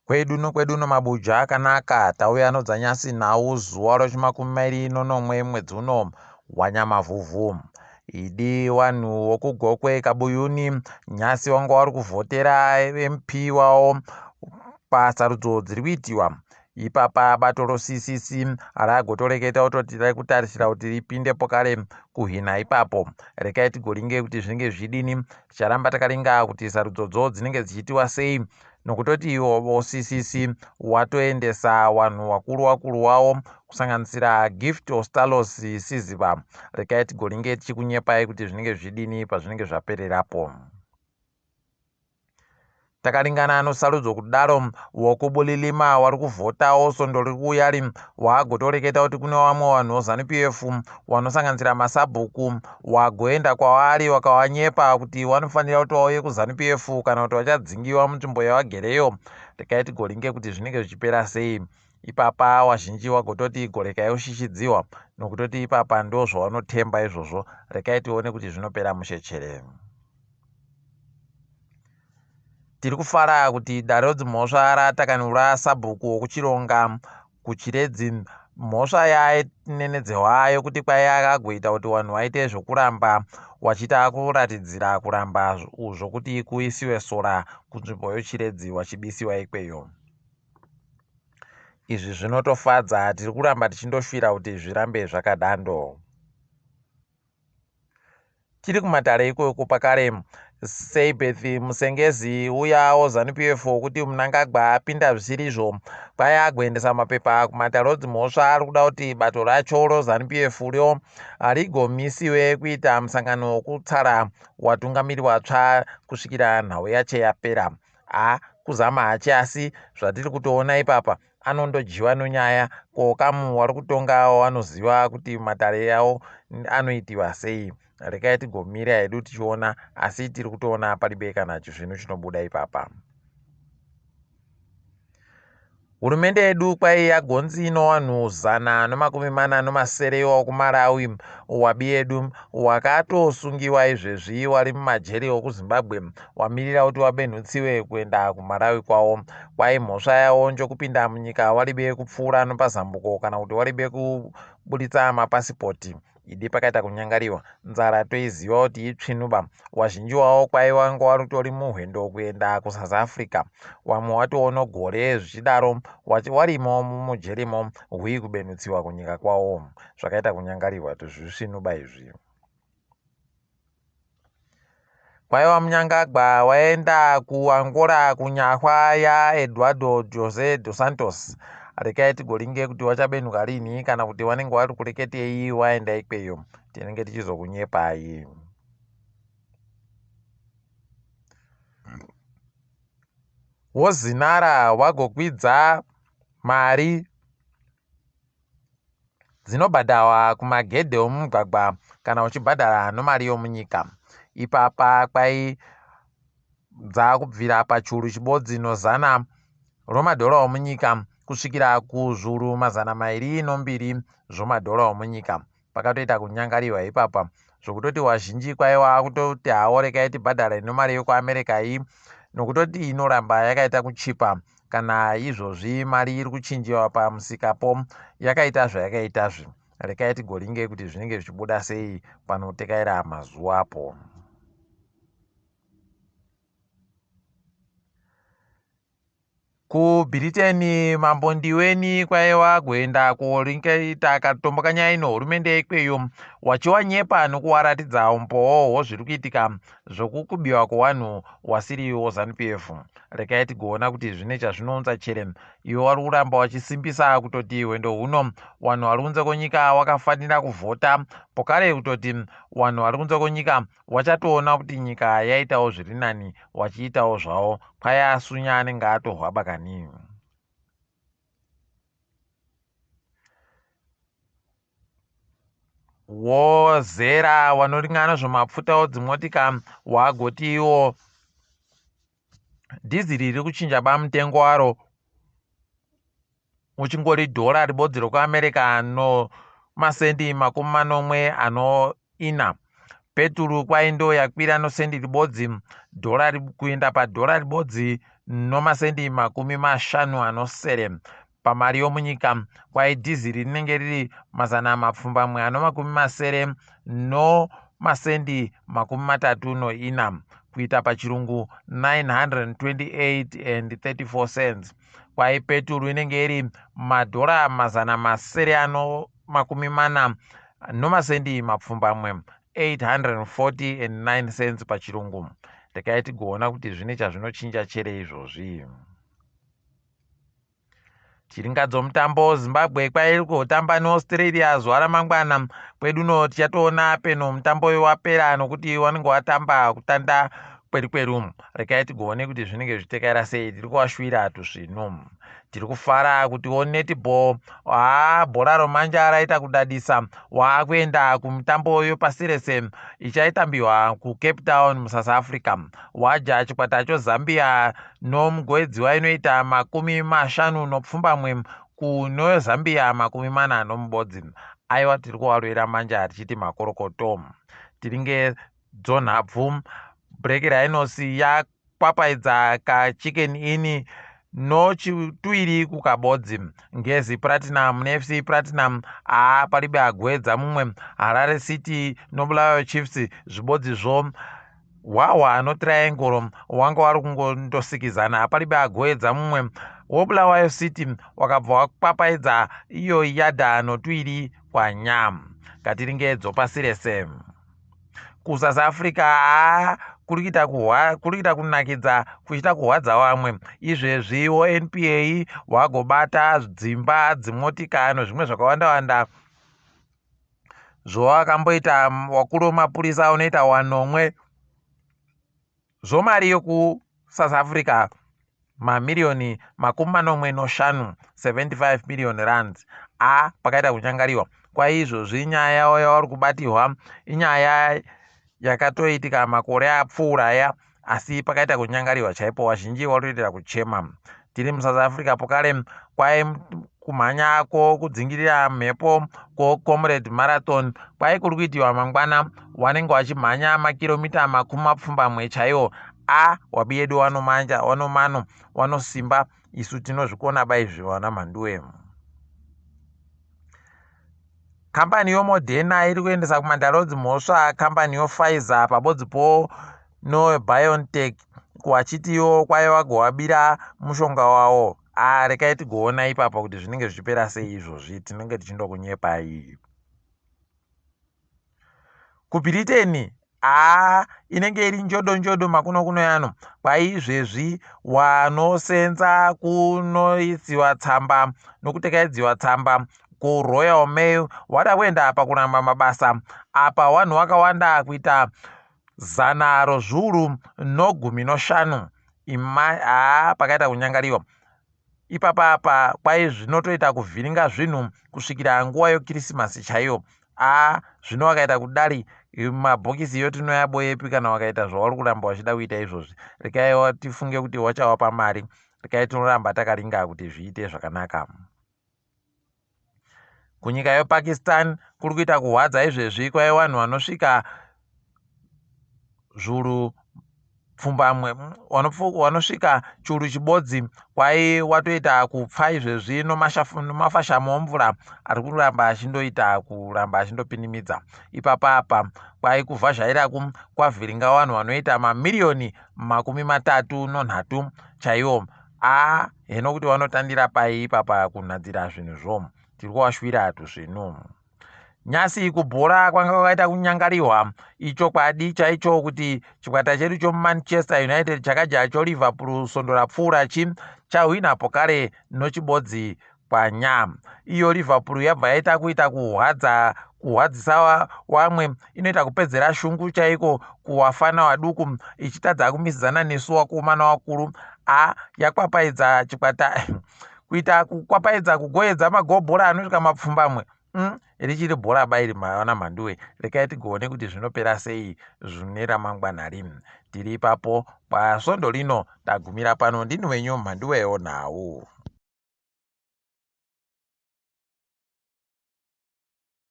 Kwedu no mabuja akanaka tauya dzanyasi nhau zuva rochi-20 mwedzi uno waNyamavhuvhu. Idi wanhu wokuGokwe Kabuyuni nyasi wanga wari kuvhotera MP wavo pasarudzo dziri kuitiwa. Ipapa bato roCCC ragotoreketa kutoti riri kutarisira kuti ripinde pokare kuhwinha ipapo. Rekai tigoringe kuti zvinenge zvidini, ticharamba takaringa kuti sarudzodzo dzinenge dzichiitiwa sei, nokutoti iwo CCC watoendesa wanhu wakuru wavo kusanganisira Gift Ostalos Siziva. Rekai tigoringe tichikunyepai kuti zvinenge zvidini pazvinenge zvapererapo. Takaringana nosarudzo kudaro wokubulilima wari kuvhotawo sondo riri kuuya waagotoreketa kuti kune vamwe vanhu vaZANU-PF vanosanganisira masabhuku wagoenda kwavari wakavanyepa kuti vanofanira kuti vauye kuZANU-PF kana kuti vachadzingiwa munzvimbo yavagereyo. Rekai tigoringe kuti zvinenge zvichipera sei. Ipapa wazhinji wagototi gorekai ushishidziwa, nokutoti ipapa ndo zvavanotemba izvozvo. Rekai tione kuti zvinopera mushechere. Tiri kufara kuti dare dzimhosva ratakanura sabhuku wokuchironga kuchiredzi mhosva yainenedzewa yokuti kwai akagoita kuti vanhu vaite zvokuramba wachiita kuratidzira kuramba zvokuti kuisiwe sora kunzvimbo yochiredzi wachibisiwa ikweyo. Izvi zvinotofadza, tiri kuramba tichindoshuvira kuti zvirambe zvakadando. Tiri kumatare ikoko pakare Seibeth Musengezi uyawo ZANU-PF wokuti Mnangagwa apinda zvisirizvo kwai agoendesa mapepa kumatare odzimhosva ari kuda kuti bato racho roZANU-PF ryo rigomisiwe kuita musangano wokutsara watungamiri watsva kusvikira nhau yacho yapera. Kuzama hache, asi zvatiri kutoona ipapa anondojiwa nonyaya kokamu wari kutonga wanoziva kuti matare yawo anoitiwa sei. Rekai tigomira hedu tichiona, asi tiri kutoona paribe kana zvinhu zvinobuda ipapa. Hurumende yedu kwai yagonzi ino vanhu 140 wokuMalawi wabi yedu wakatosungiwa izvezvi wari mumajeri okuZimbabwe wamirira kuti wabenhutsiwe kuenda kuMalawi kwawo. Kwai mhosva yawo njokupinda munyika waribe kupfuura nopazambuko kana kuti waribe kuburitsa mapasipoti. Idi pakaita kunyangariwa, nzara toiziva kuti itsvinuba. Wazhinji wavo kwai wanga waritori muhwendo kuenda kuSouth Africa. Wamwe watoona gore zvichidaro warimo mumujerimo hwi kubenhutsiwa kunyika kwawo. Zvakaita kunyangariwa tozvisvinuba izvi. Kwaiva Mnangagwa waenda kuAngola kunyahwa yaEduardo José dos Santos. Rekai tigoringe kuti wachabenhuka rini kana kuti wanenge wari kureketei waenda ikweyo. Tinenge tichizokunyepai. Wozinara wagokwidza mari dzinobhadharwa kumagedhe omumugwagwa kana uchibhadhara nomari yomunyika. Ipapa kwai dzakubvira pachiuru chibodzi no100 romadhora omunyika kusvikira kuzviuru 202 zvomadhora omunyika. Pakatoita kunyangariwa ipapa zvokutoti wazhinji kwaiva kutoti hawo rekai tibhadhare nomari yokuAmerica iyi, nokutoti inoramba yakaita kuchipa. Kana izvozvi mari iri kuchinjiwa pamusikapo yakaita zvayakaitazvi. Rekai tigoringe kuti zvinenge zvichibuda sei panotekaira mazuva apo. KuBritain MaMhanduwe kwaiva kuenda koringeita akatomboka nyaya ino hurumende yeikweyo wachiwanyepa nokuwaratidza umboo zviri kuitika zvokukubiwa kwevanhu wasiri woZANU-PF. Rekai tigoona kuti zvine chazvinounza chere. Iwo wari kuramba wachisimbisa kutoti hwendo huno wanhu vari kunze kwenyika wakafanira kuvhota, pokare kutoti wanhu vari kunze kwenyika wachatoona kuti nyika yaitawo zviri nani wachiitawo zvavo, kwai asunya anenge atohwaba kani. Wozera wanoringana zvomapfuta odzimotika wagoti iwo dhiziri riri kuchinja pamutengo waro uchingori dhora ribodzi rokuAmerica no masendi 40 ano ina. peturu kwaindo yakwira nosendi ribodzi dhorari kuenda padhora ribodzi nomasendi 50 anosere. Pamari yomunyika kwaidhiziri rinenge riri 750 nomasendi 34 kuita pachirungu 928.34 cents. Kwai peturu inenge iri madhora 740 nomasendi 840.9 cents pachirungu. Ndakaiti kuona kuti zvine chazvinochinja chere izvozvi. Chiringadzo mutambo Zimbabwe kwairi kutamba neAustralia zuva ramangwana. Kweduno tichatoona peno mutambo wapera nokuti wanenge watamba kutanda kweru. Rekaiti kuone kuti zvinenge zvitekera sei. Tiri kuwashwira tuzvino. Tiri kufara kuti Netball bhora romanja raita kudadisa kuenda kumutambo uyo pasi rese ichaitambiwa kuCape Town muSouth Africa. Waja chikwata choZambia nomugwedzi wainoita 50 kuno Zambia 40 nomubodzi. Aiwa tiri kuwarwira manja tichiti makorokoto. Tiringe dzonhabvu Break Rhinos yakwapaidza kaChicken Inn nochituviri kukabodzi. Ngezi Platinum neFC Platinum paribe agwedza mumwe. Harare City noBulawayo Chiefs zvibodzizvo. Hwahwa noTriangle wanga wari kungondosikizana paribe agwedza mumwe. WoBulawayo City wakabva wakwapaidza iyo Yada notuviri kwanya. Ngatiringedzo pasi rese. KuSouth Africa kurikuita kunakidza kuchita kuhwadza vamwe. Izvezvi NPA wagobata dzimba dzimotika nezvimwe zvakawanda zvowakamboita wakuru wemapurisa unoita 1 zvomari yokuSouth Africa mamiliyoni 45 75 million rands pakaita kunyangariwa. Kwaizvozvi nyaya yavari kubatirwa inyaya yakatoitika makore apfuura asi pakaita kunyangariwa chaipo. Vazhinji varikutoita kuchema. Tiri muSouth Africa pokare kwai kumhanya kudzingirira mhepo kuComrade Marathon kwai kuri kuitiwa mangwana. Wanenge wachimhanya makiromita 20 chaiwo. Wabi yedu wanomano wanosimba. Isu tinozvikona baizvi naMhanduwe. Kambani yoModerna iri kuendesa kumandarodzi mhosva kambani yoPfizer pabodzipo noBioNTech kuwachitiyo kwai wagowabira mushonga wawo. Rekaiti kuona ipapo kuti zvinenge zvichipera sei izvozvi. Tinenge tichindokunyepai. kuBritain inenge iri njodo makuno yano. Kwaizvezvi wanosenza kunoitsiwa tsamba nokutekaidziwa tsamba kuRoyal Mail wada kuenda pakuramba mabasa. Apa wanhu wakawanda kuita 115 pakaita kunyangariwa. Ipapa kwai zvinotoita kuvhiringa zvinhu kusvikira nguva yoKrisimasi chaiyo. Zvino wakaita kudari mabhokisi yotinoyaboyepi kana wakaita zvauri kuramba wachida kuita izvozvi. Rekai tifunge kuti wachawapa mari. Rekai tinoramba takaringa kuti zviite zvakanaka. Kunyika yePakistan kuri kuita kuhwadza izvezvi kwai vanhu vanosvika zviuru 2 chiuru chibodzi kwai watoita kupfa izvezvi nomafashamo omvura ari kuramba achindopinimidza. Ipapa kwai kuvhazhaira kwavhiringa vanhu vanoita mamiliyoni 33 chaiwo. Heno kuti vanotandira pai ipapa kunadzira zvinhuzvo. Tiri kuwashwira tuzvino. Nyasi kubhora kwanga kwakaita kunyangariwa ichokwadi chaicho kuti chikwata chedu choManchester United chakaja choLiverpool sondo rapfuura chahwina pokare nochibodzi panya. Iyo Liverpool yabva yaita kuita kuhwadzisa wamwe. Inoita kupedzera shungu chaiko kuwafana waduku ichitadza kumisidzana nesu wakomana wakuru. Yakwapaidza chikwata kuita kukwapaidza kugoedza magobhora anosvika 20 richiri bhora bairi naMhanduwe. Rekai tigone kuti zvinopera sei zvine ramangwana rimwe. Tiri ipapo pasondo rino tagumira pano. Ndini wenyu Mhanduwe WeNhau.